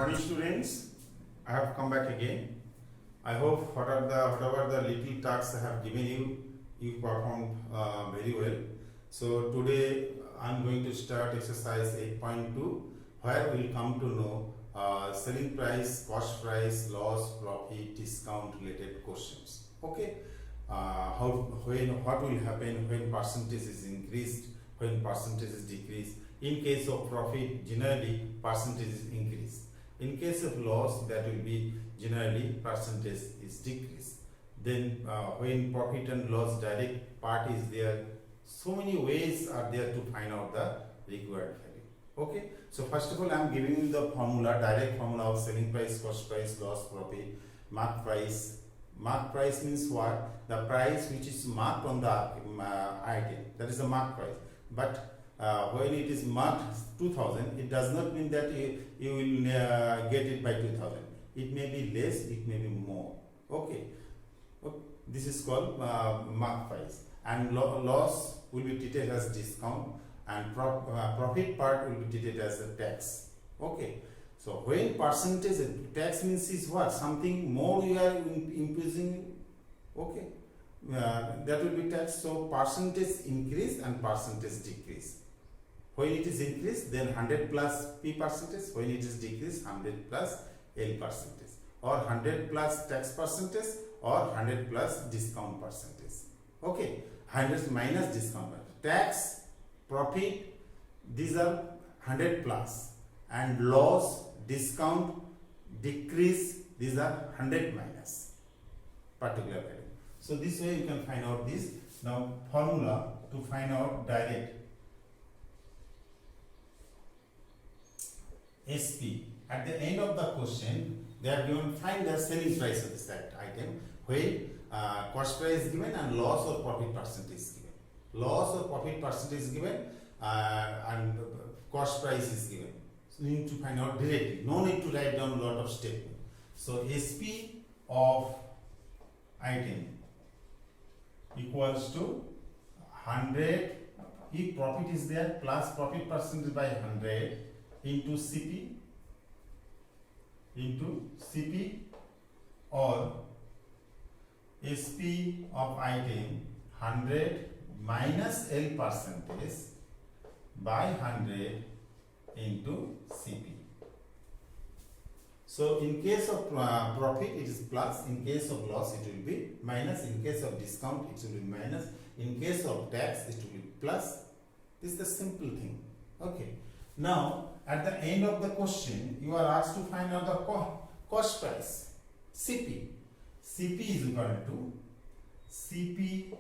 Morning students, I have come back again. I hope whatever the little tasks I have given you, you performed very well. So today I am going to start exercise 8.2 where we will come to know selling price, cost price, loss, profit, discount related questions. Okay, what will happen when percentage is increased, when percentage is decreased. In case of profit, generally percentage is increased. In case of loss, that will be generally percentage is decreased. Then when profit and loss direct part is there, so many ways are there to find out the required value. Okay, so first of all I am giving you the formula, direct formula of selling price, cost price, loss, profit, mark price. Mark price means what? The price which is marked on the item, that is the mark price. But when it is marked 2000, it does not mean that you will get it by 2000. It may be less, it may be more. Okay, this is called mark price. And loss will be treated as discount, and profit part will be treated as a tax. Okay, so when percentage tax means is what? Something more you are imposing. Okay, that will be tax. So percentage increase and percentage decrease. When it is increased, then 100 plus P percentage. When it is decreased, 100 plus L percentage, or 100 plus tax percentage, or 100 plus discount percentage. Okay, 100 minus discount. Tax, profit, these are 100 plus, and loss, discount, decrease, these are 100 minus particular value. So this way you can find out this. Now formula to find out direct SP. At the end of the question, they are given find the selling price of this item, where cost price is given and loss or profit percentage is given. Loss or profit percentage is given and cost price is given. So you need to find out directly. No need to write down a lot of statement. So SP of item equals to 100 if profit is there plus profit percentage by 100 into CP or SP of item 100 minus L percentage by 100 into CP. So in case of profit it is plus, in case of loss it will be minus, in case of discount it will be minus, in case of tax it will be plus. This is the simple thing. Okay. Now at the end of the question you are asked to find out the cost price, CP. CP is equal to CP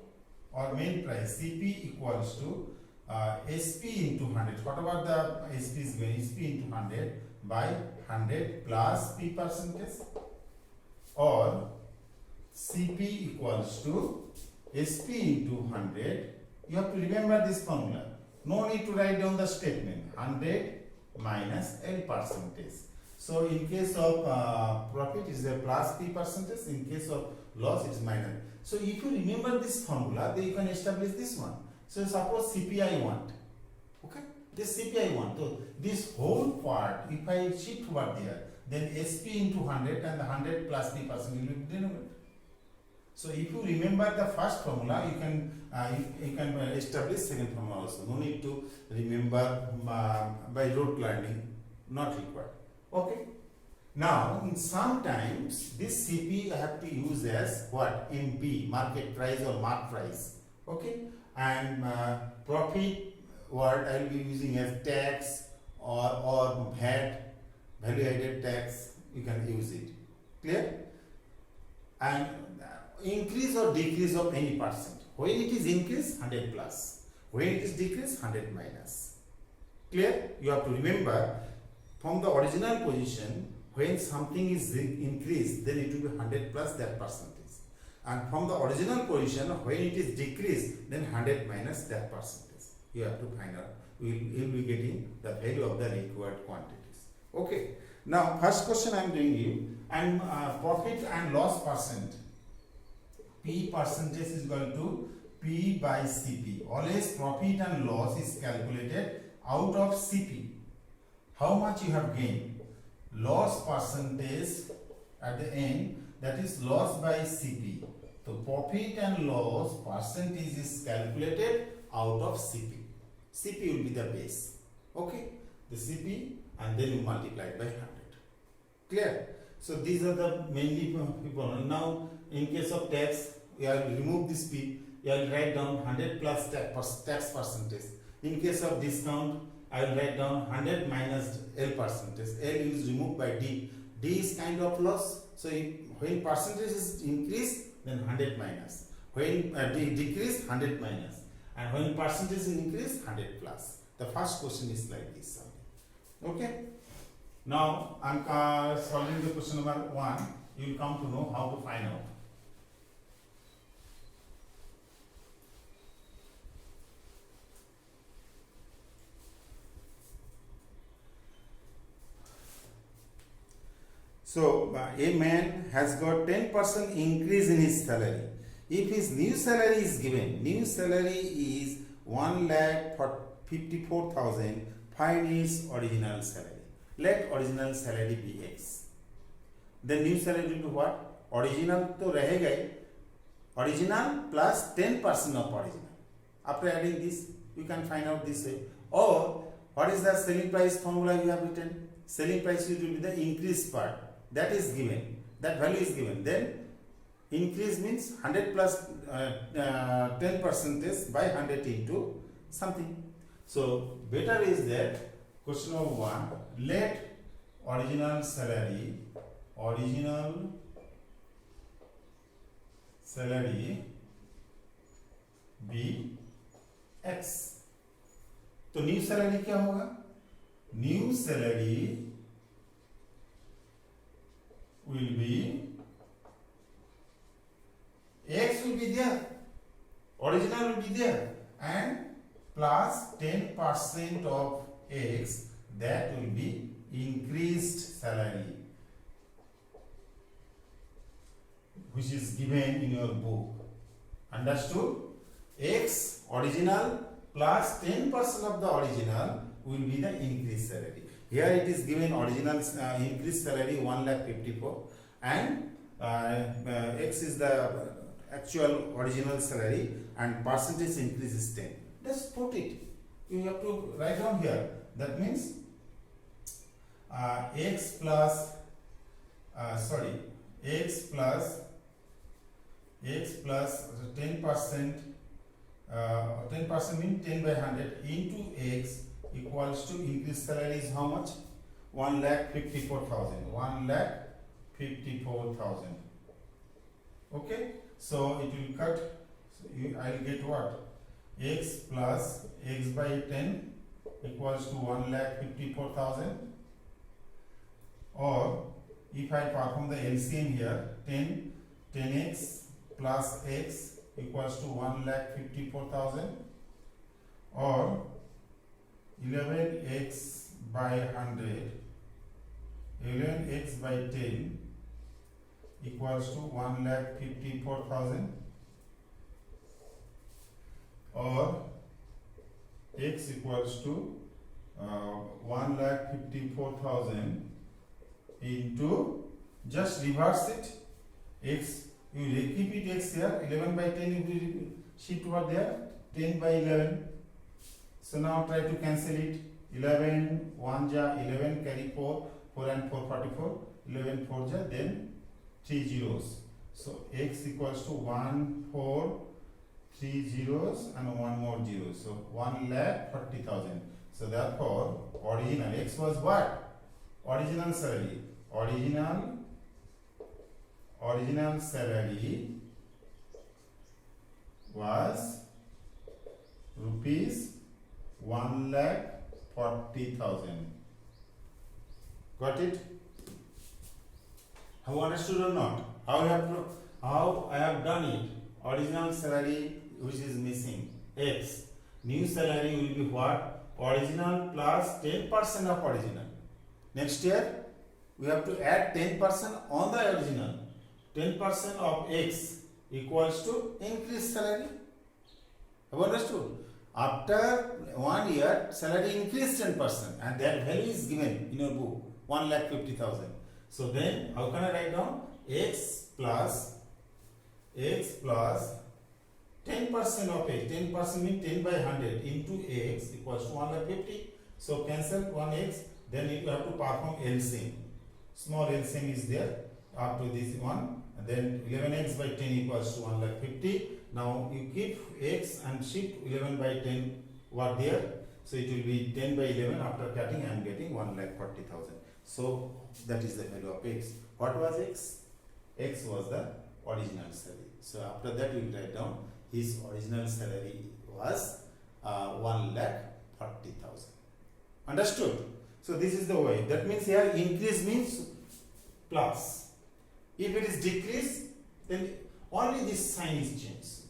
or main price, CP equals to SP into 100. Whatever the SP is given, SP into 100 by 100 plus P percentage, or CP equals to SP into 100. You have to remember this formula. No need to write down the statement. 100 minus L percentage. So in case of profit is a plus P percentage, in case of loss it is minus. So if you remember this formula, then you can establish this one. So suppose CP I want. Okay, this CP I want. So this whole part, if I shift over there, then SP into 100 and the 100 plus P percent will be denominator. So if you remember the first formula, you can establish second formula also. No need to remember by rote learning, not required. Okay. Now sometimes this CP I have to use as what? MP, market price or mark price. Okay. And profit word I will be using as tax or VAT, value added tax. You can use it. Clear? And increase or decrease of any percent. When it is increase, 100 plus. When it is decrease, 100 minus. Clear? You have to remember from the original position, when something is increased, then it will be 100 plus that percentage. And from the original position, when it is decreased, then 100 minus that percentage. You have to find out. You will be getting the value of the required quantities. Okay. Now, first question I am doing you, and profit and loss percent. P percentage is equal to P by CP. Always profit and loss is calculated out of CP. How much you have gained? loss percentage at the end, that is loss by CP. So profit and loss percentage is calculated out of CP. CP will be the base. Okay, the CP, and then you multiply it by 100. Clear? So these are the mainly people. Now in case of tax, we will remove this P. You will write down 100 plus tax percentage. In case of discount, I will write down 100 minus L percentage. L is removed by D. D is kind of loss. So when percentage is increased, then 100 minus. When D decrease, 100 minus. And when percentage is increased, 100 plus. The first question is like this. Okay. Now I am solving the question number 1. You will come to know how to find out. So a man has got 10% increase in his salary. If his new salary is given, new salary is 1,54,000, find his original salary. Let original salary be X. The new salary will be what? Original to rahega hi. Original plus 10% of original. After adding this, you can find out this way. Or what is the selling price formula you have written? Selling price will be the increased part. That is given. That value is given. Then increase means 100 plus 10% by 100 into something. So better is that question number 1. Let original salary be X. तो new salary क्या होगा? New salary will be X will be there, original will be there, and plus 10% of X, that will be increased salary, which is given in your book. Understood? X original plus 10% of the original will be the increased salary. Here it is given original increased salary 1,54,000 and X is the actual original salary and percentage increase is 10. Just put it. You have to write down here. That means X plus 10%. 10% means 10 by 100 into X equals to increased salary is how much? 1,54,000. 1,54,000. Okay, so it will cut. So I will get what? X plus X by 10 equals to 1,54,000. Or if I perform the LCM here, 10x plus X equals to 1,54,000, or 11x by 100, 11x by 10 equals to 1,54,000, or x equals to 1,54,000 into, just reverse it, x, you keep it x here, 11 by 10 you will shift over there, 10 by 11. So now try to cancel it. 11 1 ja 11, carry 4, 4 and 4 44, 11 4 ja, then 3 zeros. So x equals to 1 4 3 zeros and 1 more 0. So 1,40,000. So therefore original x was what? Original salary. Original salary was rupees 1,40,000. Got it? Have you understood or not? How I have done it? Original salary which is missing, X. New salary will be what? Original plus 10% of original. Next year we have to add 10% on the original. 10% of X equals to increased salary. Have you understood? After 1 year, salary increased 10% and that value is given in your book, 1,50,000. So then how can I write down x plus 10% of x, 10% means 10 by 100 into x equals to 1,50,000. So cancel 1x, then you have to perform LCM. Small LCM is there up to this one, and then 11x by 10 equals to 1,50,000. Now you keep x and shift 11 by 10 what there, so it will be 10 by 11. After cutting I am getting 1,40,000. So that is the value of x. What was x? X was the original salary. So after that we write down his original salary was 1,40,000. Understood? So this is the way. That means here increase means plus. If it is decrease, then only this sign is changed.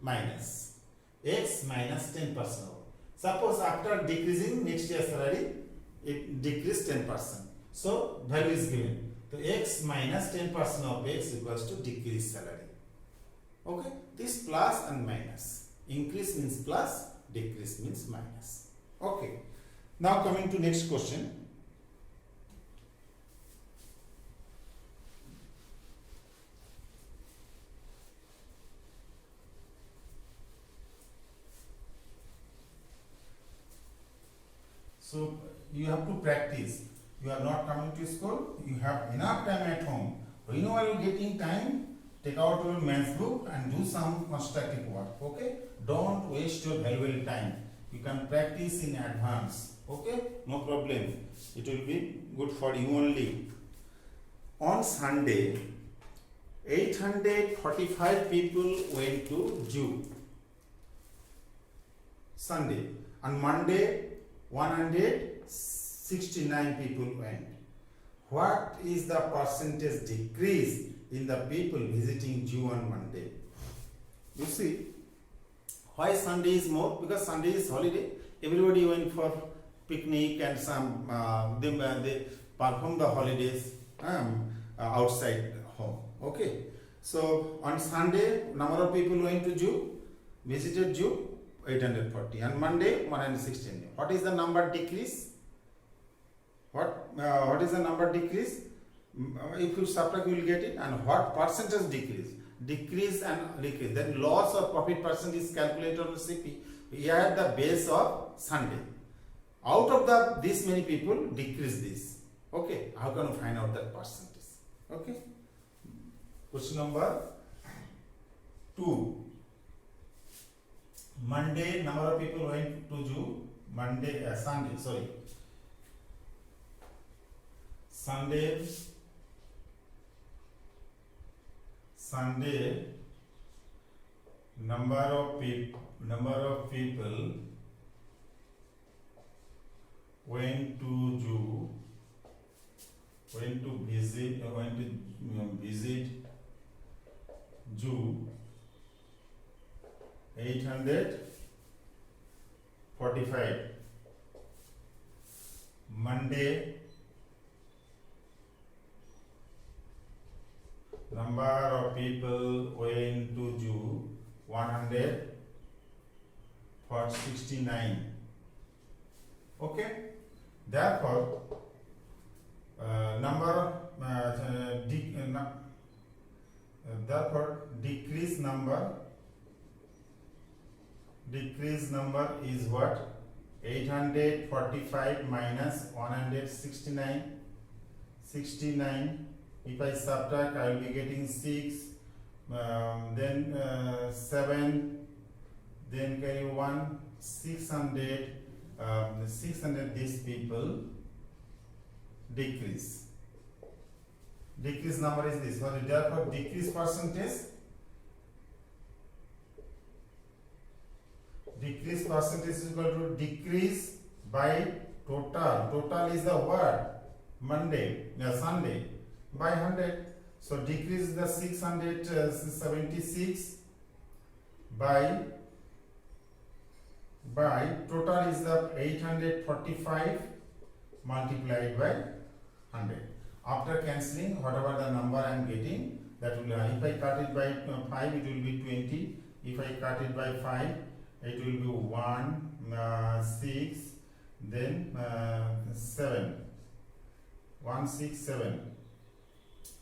Minus. X minus 10%. Suppose after decreasing next year salary, it decreased 10%. So value is given. So x minus 10% of x equals to decreased salary. Okay? This plus and minus. Increase means plus, decrease means minus. Okay. Now coming to next question. So you have to practice. You are not coming to school, you have enough time at home. Whenever you are getting time, take out your maths book and do some constructive work. Okay? Don't waste your valuable time. You can practice in advance. Okay? No problem. It will be good for you only. On Sunday, 845 people went to zoo. Sunday. On Monday, 169 people went. What is the percentage decrease in the people visiting zoo on Monday? You see, why Sunday is more? Because Sunday is holiday. Everybody went for picnic and some they perform the holidays outside home. Okay. So on Sunday, number of people went to zoo, visited zoo, 840. On Monday, 116. What is the number decrease? What is the number decrease? If you subtract, you will get it. And what percentage decrease? Decrease and decrease. Then loss or profit percent is calculated on CP. We are the base of Sunday. Out of this many people decrease this. Okay. How can you find out that percentage? Okay. Question number 2. Monday, number of people went to zoo. Sunday, number of people went to zoo, went to visit zoo, 845. Monday, number of people went to zoo, 169. Okay. Therefore, decrease number is what? 845 minus 169. 69. If I subtract, I will be getting 6. Then 7. Then carry 1. 600. 600. These people decrease. Decrease number is this. So therefore, decrease percentage. Decrease percentage is equal to decrease by total. Total is the word Sunday by 100. So decrease the 676 by total is the 845 multiplied by 100. After cancelling, whatever the number I am getting, that will if I cut it by 5, it will be 20. If I cut it by 5, it will be 1, 6, then 7. 167,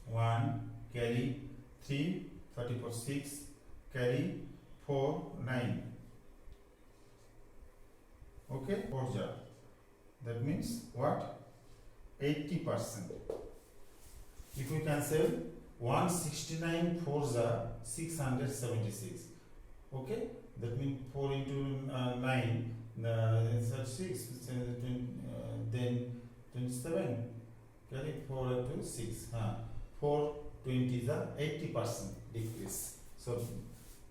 1 carry 3, 34 6 carry 4 9. Okay, 4 jar. That means what? 80%. If we cancel 169 4 jar 676. Okay, that means 4 into 9, that's 6, then 27, carry 4 to 6, 420 is a 80% decrease. So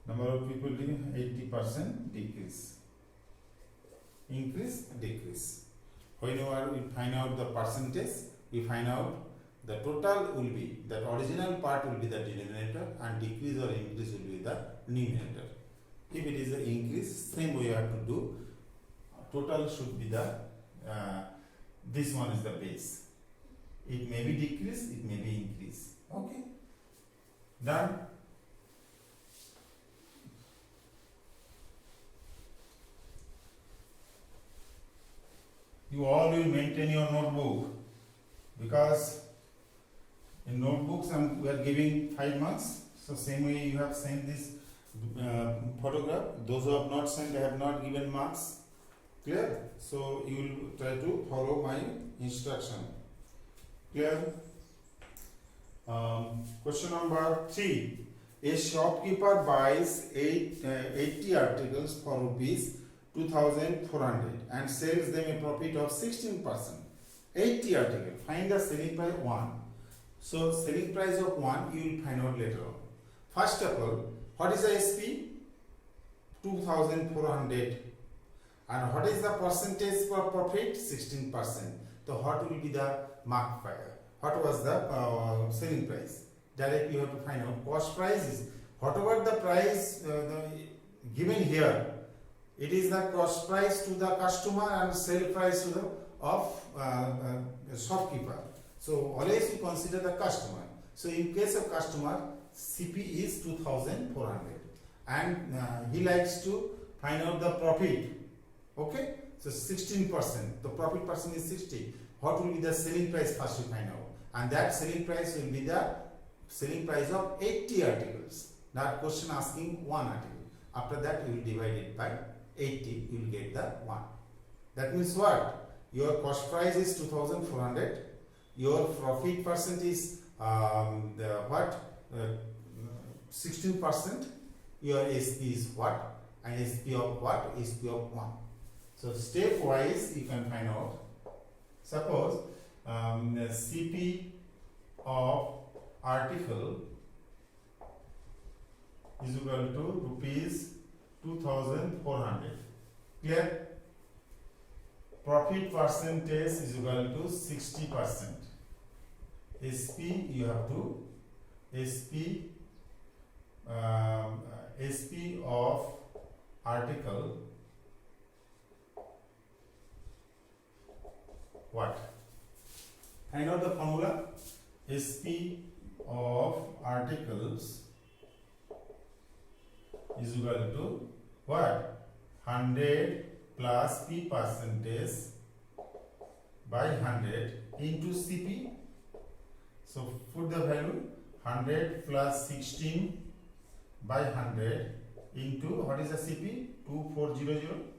number of people living 80% decrease. Increase, decrease. Whenever we find out the percentage, we find out the total will be, the original part will be the denominator and decrease or increase will be the numerator. If it is an increase, same way you have to do. Total should be the, this one is the base. It may be decrease, it may be increase. Okay. Done. You all will maintain your notebook, because in notebooks we are giving 5 marks. So same way you have sent this photograph. Those who have not sent, I have not given marks. Clear? So you will try to follow my instruction. Clear? Question number 3. A shopkeeper buys 80 articles for rupees 2,400 and sells them a profit of 16%. 80 articles. Find the selling price 1. So selling price of 1 you will find out later on. First of all, what is the SP? 2,400. And what is the percentage for profit? 16%. So what will be the mark fire? What was the selling price? Directly you have to find out. Cost price is whatever the price given here. It is the cost price to the customer and sale price to the shopkeeper. So always you consider the customer. So in case of customer, CP is 2,400 and he likes to find out the profit. Okay, so 16%. The profit percent is 60. What will be the selling price first you find out? And that selling price will be the selling price of 80 articles. That question asking 1 article. After that you will divide it by 80, you will get the 1. That means what? Your cost price is 2,400. Your profit percent is 16%. Your SP is what? And SP of what? SP of 1. So step wise you can find out. Suppose the CP of article is equal to rupees 2,400. Clear? Profit percentage is equal to 60%. SP you have to SP of article what? Find out the formula. SP of articles is equal to what? 100 plus P percentage by 100 into CP. So put the value 100 plus 16 by 100 into what is the CP? 2400.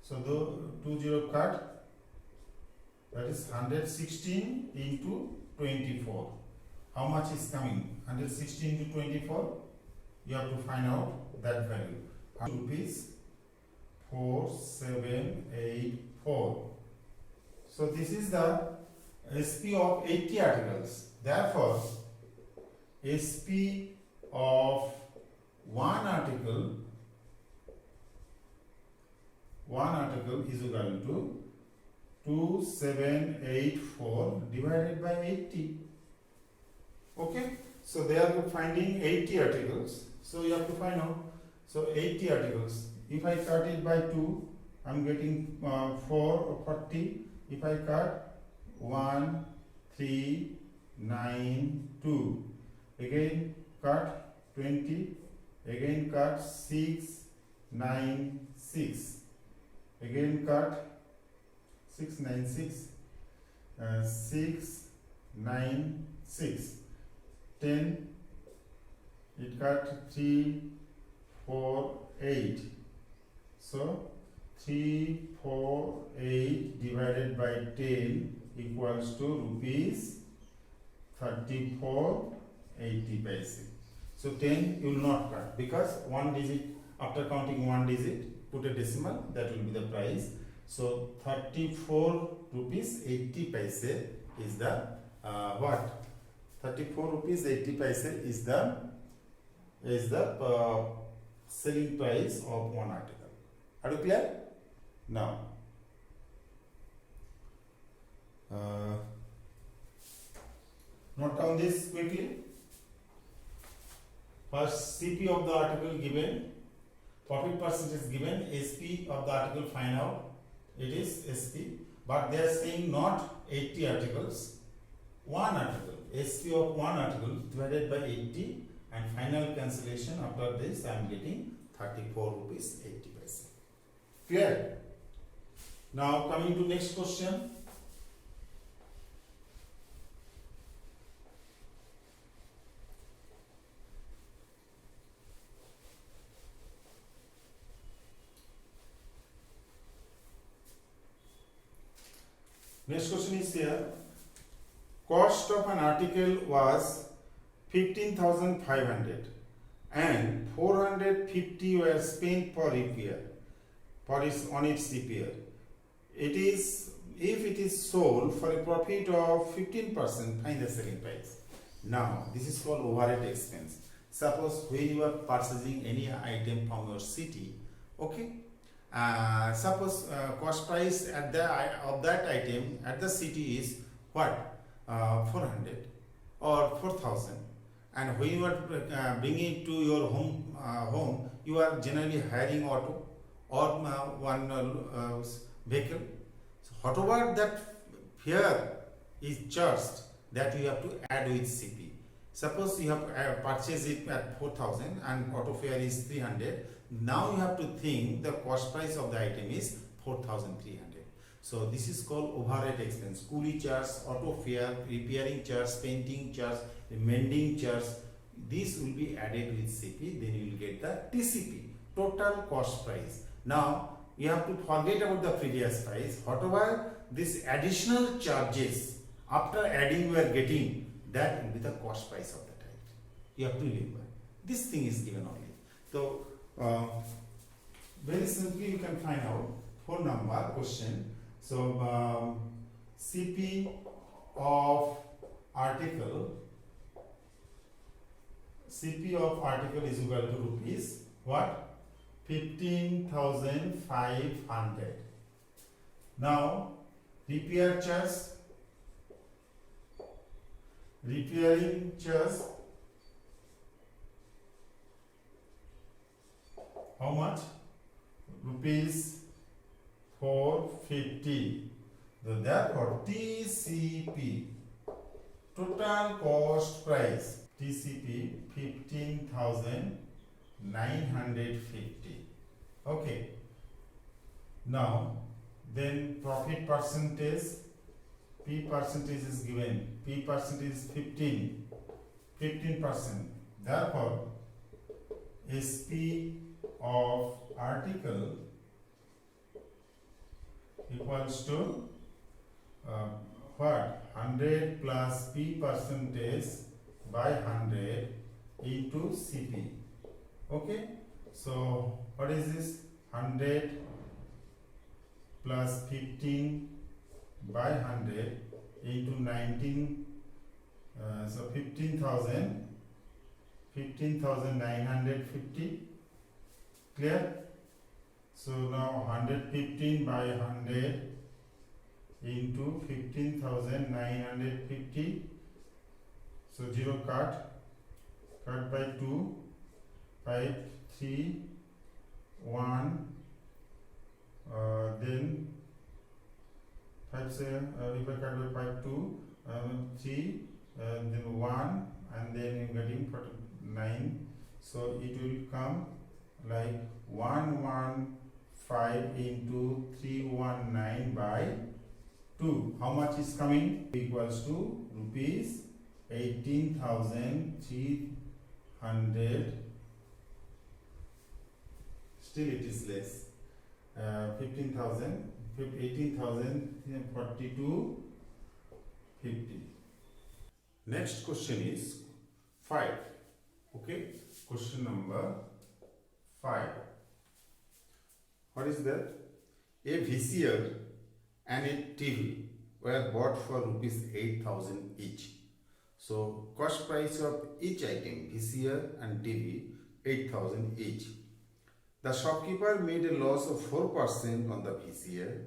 So the 20 cut, that is 116 into 24. How much is coming? 116 into 24. You have to find out that value. Rupees 4784. So this is the SP of 80 articles. Therefore, SP of one article is equal to 2784 divided by 80. Okay, so they are finding 80 articles. So you have to find out. So 80 articles. If I cut it by 2, I am getting 440. If I cut 1, 3, 9, 2. Again cut 20. Again cut 6, 9, 6. Again cut 6, 9, 6. 6, 9, 6, 10, it got 3, 4, 8. So 3, 4, 8 divided by 10 equals to rupees 34.80 paise. So 10 you will not cut because one digit, after counting one digit, put a decimal, that will be the price. So 34 rupees 80 paise is the what? 34 rupees 80 paise is the selling price of one article. Are you clear? Now, note down this quickly. First, CP of the article given, profit percentage given, SP of the article find out. It is SP, but they are saying not 80 articles, one article. SP of one article divided by 80, and final cancellation after this I am getting 34 rupees 80 paise. Clear? Now coming to next question. Next question is here. Cost of an article was 15,500 and 450 were spent for repair on its repair. It is, if it is sold for a profit of 15%, find the selling price. Now this is called overhead expense. Suppose when you are purchasing any item from your city, okay, suppose cost price at of that item at the city is what, 400 or 4,000, and when you are bringing it to your home, you are generally hiring auto or one vehicle. So whatever that fare is charged, that you have to add with CP. Suppose you have purchased it at 4,000 and auto fare is 300. Now you have to think the cost price of the item is 4,300. So this is called overhead expense. Coolie charge, auto fare, repairing charge, painting charge, mending charge. This will be added with CP. Then you will get the TCP, total cost price. Now you have to forget about the previous price. Whatever this additional charges after adding you are getting, that will be the cost price of that item. You have to remember. This thing is given only. So very simply you can find out 4 number question. So CP of article is equal to rupees what? 15,500. Now repairing charge, how much? Rupees 450. So therefore TCP, total cost price, TCP 15,950. Okay. Now then profit percentage, P percentage is given. P percentage is 15%. Therefore SP of article equals to what? 100 plus P percentage by 100 into CP. Okay. So what is this? 100 plus 15 by 100 into 19. So 15,950. Clear? So now 115 by 100 into 15,950. So 0 cut by 2, 5, 3, 1, then 5, 7, if I cut by 5, 2, 3, then 1, and then you getting 9. So it will come like 115 into 319 by 2. How much is coming? Equals to rupees 18,300. Still it is less. 15,000, 18,042.50. Next question is 5. Okay, question number 5. What is that? A VCR and a TV were bought for rupees 8,000 each. So cost price of each item, VCR and TV, 8,000 each. The shopkeeper made a loss of 4% on the VCR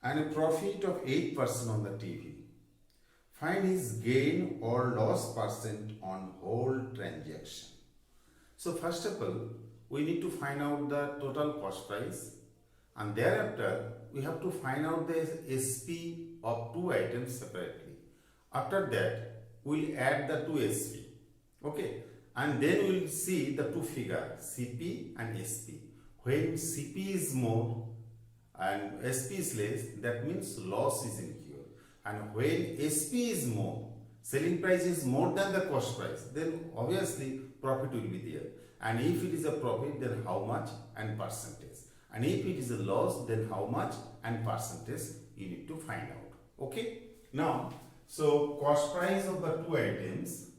and a profit of 8% on the TV. Find his gain or loss percent on whole transaction. So first of all, we need to find out the total cost price, and thereafter we have to find out the SP of two items separately. After that, we'll add the two SP. Okay, and then we'll see the two figures CP and SP. When CP is more and SP is less, that means loss is incurred. And when SP is more, selling price is more than the cost price, then obviously profit will be there. And if it is a profit, then how much and percentage. And if it is a loss, then how much and percentage you need to find out. Okay. Now, so cost price of the two items,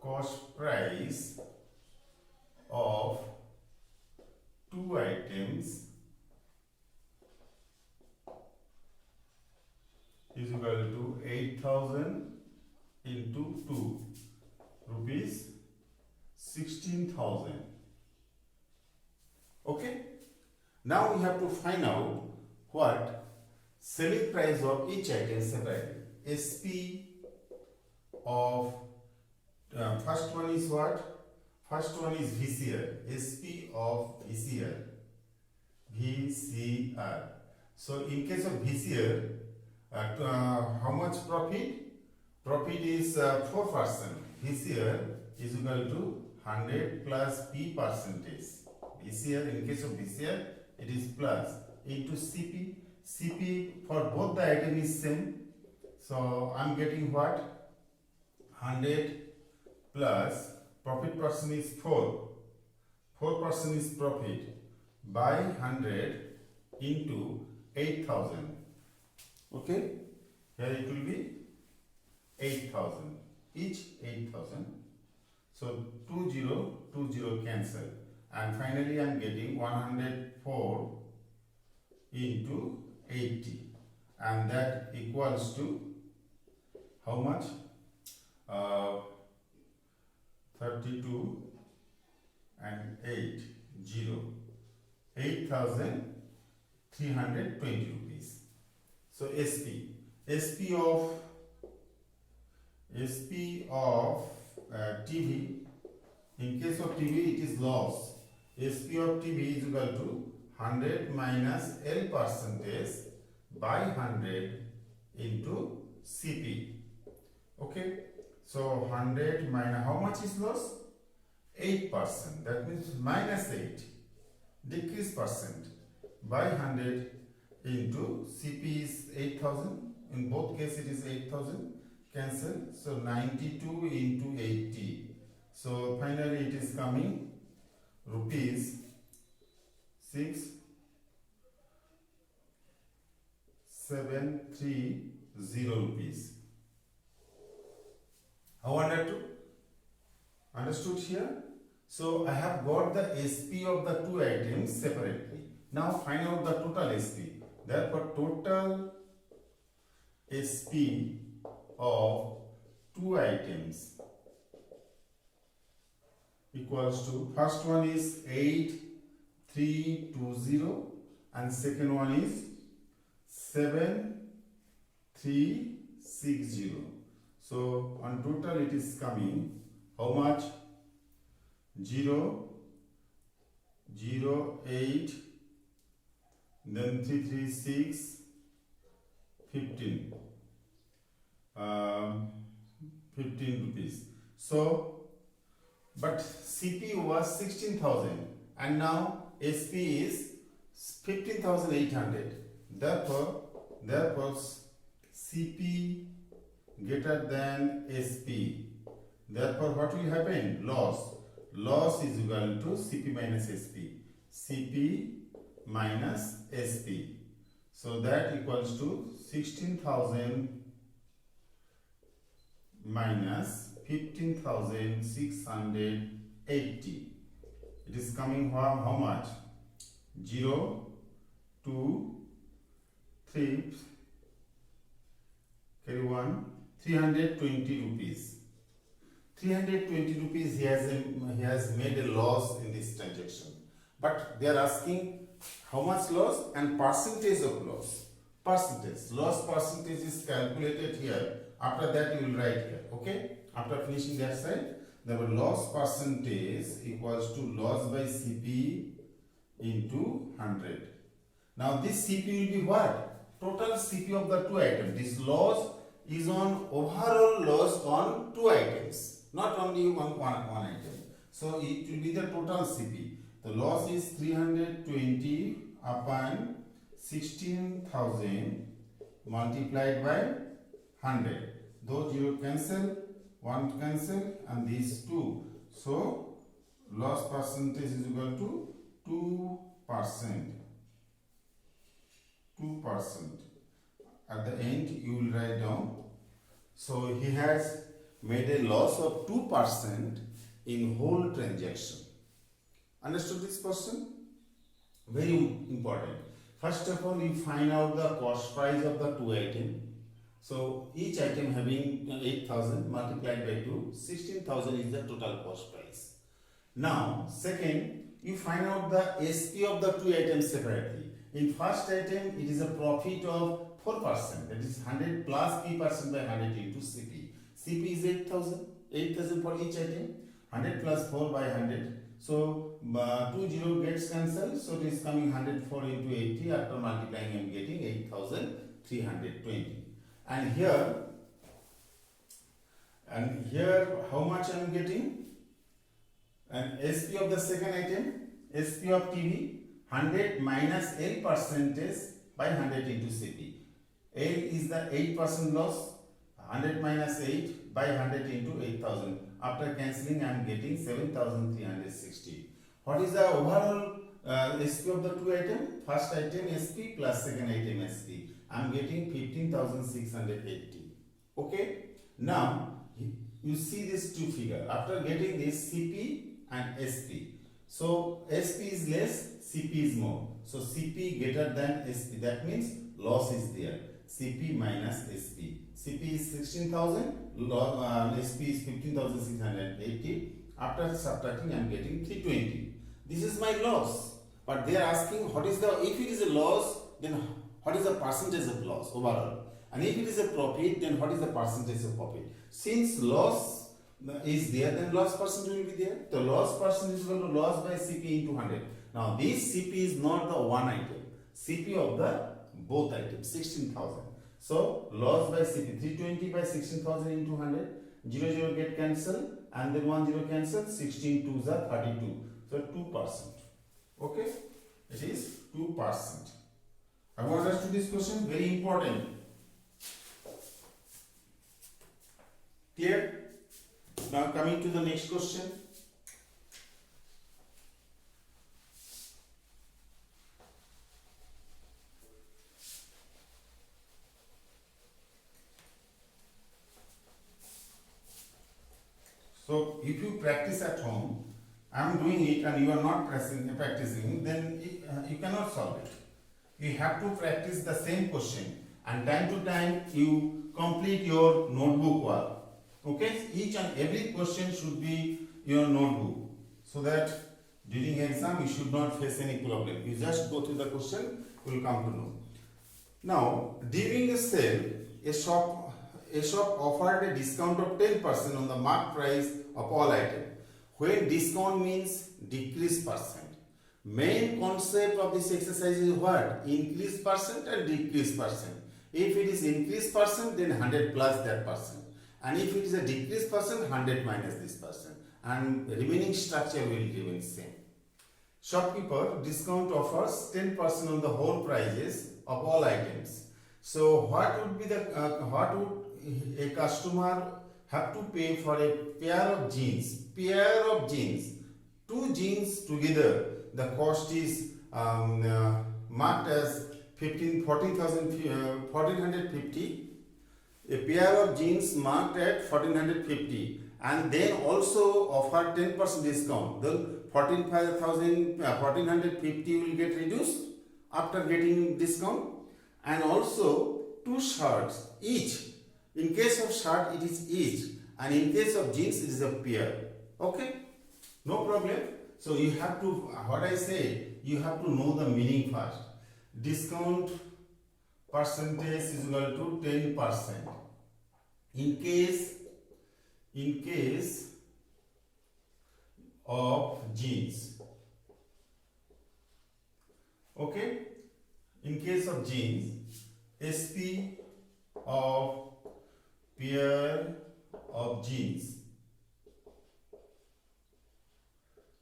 cost price of two items is equal to 8,000 into 2, rupees 16,000. Okay. Now we have to find out what selling price of each item separately. SP of first one is what? First one is VCR. SP of VCR. VCR. So in case of VCR, how much profit? Profit is 4%. VCR is equal to 100 plus P percentage. VCR, in case of VCR, it is plus into CP. CP for both the item is same. So I am getting what? 100 plus profit percent is 4. 4% is profit by 100 into 8,000. Okay, here it will be 8,000, each 8,000. So 20 cancel, and finally I am getting 104 into 80, and that equals to how much? 32 and 8,320 rupees. So SP of TV. In case of TV, it is loss. SP of TV is equal to 100 minus L percentage by 100 into CP. Okay. So 100 minus how much is loss? 8%. That means minus 8. Decrease percent by 100 into CP is 8,000. In both cases it is 8,000. Cancel. So 92 into 80. So finally it is coming rupees 6730 rupees. How understood here? So I have got the SP of the two items separately. Now find out the total SP. Therefore total SP of two items equals to, first one is 8320 and second one is 7360. So on total it is coming how much? 0, 0, 8, then 336, 15. 15 rupees. So, but CP was 16,000 and now SP is 15,800. Therefore, therefore CP greater than SP. Therefore, what will happen? Loss is equal to CP minus SP. CP minus SP. So that equals to 16,000 minus 15,680. It is coming from how much? 0, 2, 3, carry 1, 320 rupees. 320 rupees he has made a loss in this transaction. But they are asking how much loss and percentage of loss. Loss percentage is calculated here. After that you will write here. Okay? After finishing that side, the loss percentage equals to loss by CP into 100. Now this CP will be what? Total CP of the two items. This loss is on overall loss on two items, not only one item. So it will be the total CP. The loss is 320 upon 16,000 multiplied by 100. Those 0 cancel, 1 cancel, and these 2. So loss percentage is equal to 2%. 2%. At the end you will write down. So he has made a loss of 2% in whole transaction. Understood this question? Very important. First of all, you find out the cost price of the two items. So each item having 8,000 multiplied by 2, 16,000 is the total cost price. Now, second, you find out the SP of the two items separately. In first item, it is a profit of 4%, that is 100 plus P% by 100 into CP. CP is 8,000 for each item, 100 plus 4 by 100. So 2 0 gets cancelled, so it is coming 104 into 80. After multiplying, I am getting 8,320. And here how much I am getting? And SP of the second item, SP of TV, 100 minus L percentage by 100 into CP. L is the 8% loss, 100 minus 8 by 100 into 8,000. After cancelling, I am getting 7,360. What is the overall SP of the two items? First item SP plus second item SP. I am getting 15,680. Okay. Now you see these two figures. After getting this CP and SP, so SP is less, CP is more. So CP greater than SP. That means loss is there. CP minus SP. CP is 16,000, SP is 15,680. After subtracting, I am getting 320. This is my loss. But they are asking what is the, if it is a loss, then what is the percentage of loss overall? And if it is a profit, then what is the percentage of profit? Since loss is there, then loss percentage will be there. The loss percentage is equal to loss by CP into 100. Now this CP is not the one item. CP of the both items, 16,000. So loss by CP, 320 by 16,000 into 100. 0 0 get cancelled, and then 1 0 cancel. 16 2s are 32. So 2%. Okay, it is 2%. I want us to this question, very important. Clear? Now coming to the next question. So if you practice at home, I am doing it and you are not practicing, then you cannot solve it. You have to practice the same question, and time to time you complete your notebook work. Okay, each and every question should be your notebook, so that during exam you should not face any problem. You just go through the question, you will come to know. Now, during a sale, a shop offered a discount of 10% on the marked price of all items. When discount means decrease percent. Main concept of this exercise is what? Increase percent and decrease percent. If it is increase percent, then 100 plus that percent. And if it is a decrease percent, 100 minus this percent. And remaining structure will remain same. Shopkeeper discount offers 10% on the whole prices of all items. So what would be the what would a customer have to pay for a pair of jeans? Pair of jeans, two jeans together. The cost is marked as 1450. A pair of jeans marked at 1450, and then also offer 10% discount. Then 1450 will get reduced after getting discount, and also two shirts each. In case of shirt it is each, and in case of jeans it is a pair. Okay, no problem. So you have to, what I say, you have to know the meaning first. Discount percentage is equal to 10%. In case of jeans, okay, in case of jeans, SP of pair of jeans.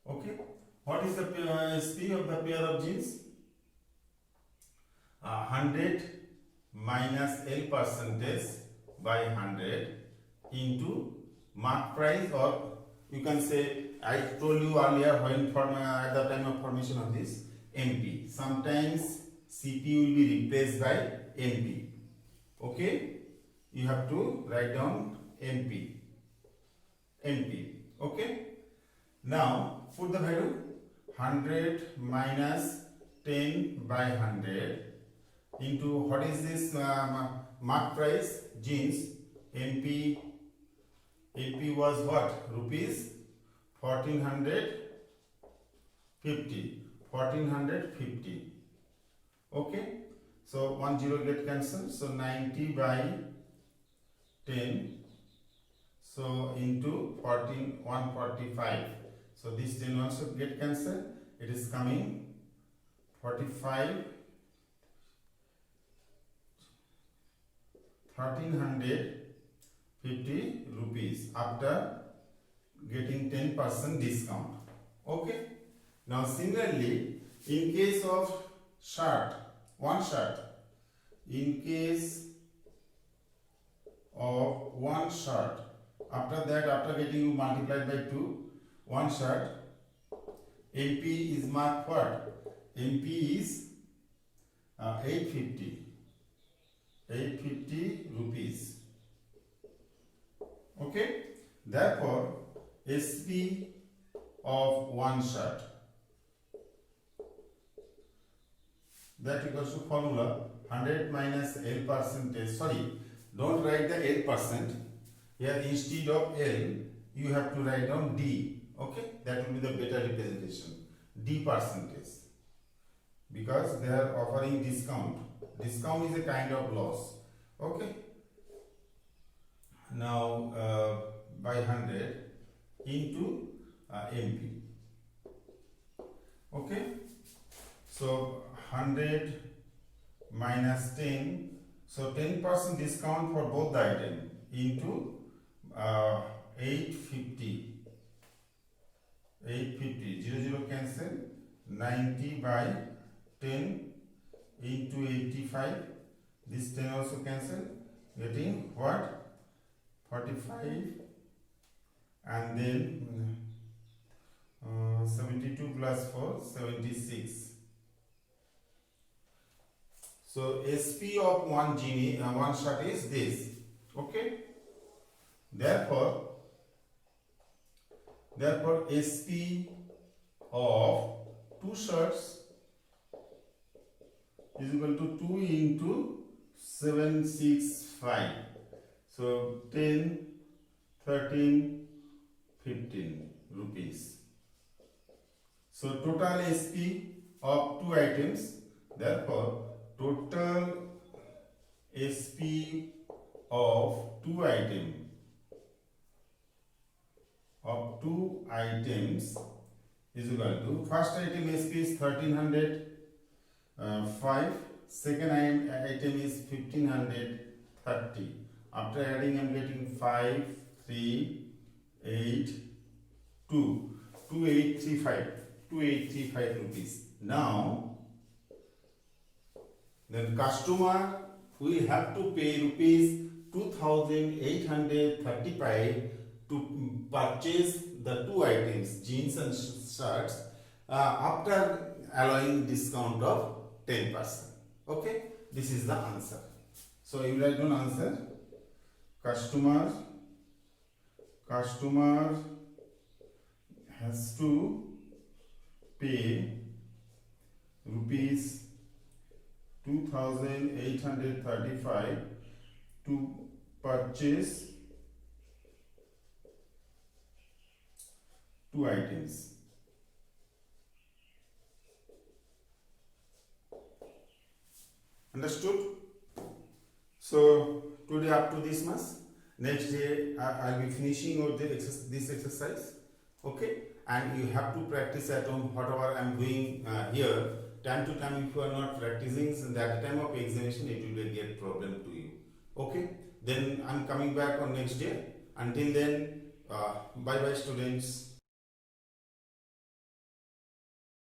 Okay, what is the SP of the pair of jeans? 100 minus L percentage by 100 into mark price, or you can say, I told you earlier when at the time of formation of this, MP. Sometimes CP will be replaced by MP. Okay, you have to write down MP. Okay, now put the value 100 minus 10 by 100 into what is this mark price? Jeans. MP was what? Rupees 1450. Okay, so 10 get cancelled, so 90 by 10, so into 145. So this 10 also get cancelled. It is coming 45, 1350 rupees after getting 10% discount. Okay, now similarly, in case of shirt, one shirt, in case of one shirt, after that, after getting multiplied by 2, one shirt, MP is marked what? MP is 850 rupees. Okay, therefore SP of one shirt, that equals to formula 100 minus L percentage. Sorry, don't write the L%. Here instead of L you have to write down D. Okay, that will be the better representation. D percentage, because they are offering discount. Discount is a kind of loss. Okay, now by 100 into MP. Okay, so 100 minus 10, so 10% discount for both the item into 850, 0 cancel, 90 by 10 into 85, this 10 also cancel, getting what? 45, and then 72 plus 4, 76. So SP of one shirt is this. Okay, therefore SP of two shirts is equal to 2 into 765. So 10, 13, 15 rupees. So total SP of two items, therefore total SP of two items is equal to, first item SP is 1305, second item is 1530. After adding, I am getting 5, 3, 8, 2, 2835 rupees. Now, then customer we will have to pay rupees 2,835 to purchase the two items, jeans and shirts, after allowing discount of 10%. Okay, this is the answer. So you write down answer. Customer has to pay rupees 2,835 to purchase two items. Understood? So today up to this much. Next day I'll be finishing out this exercise. Okay, and you have to practice at home whatever I'm doing here. Time to time, if you are not practicing, so at the time of examination it will be a problem to you. Okay, then I'm coming back on next day. Until then, bye bye students.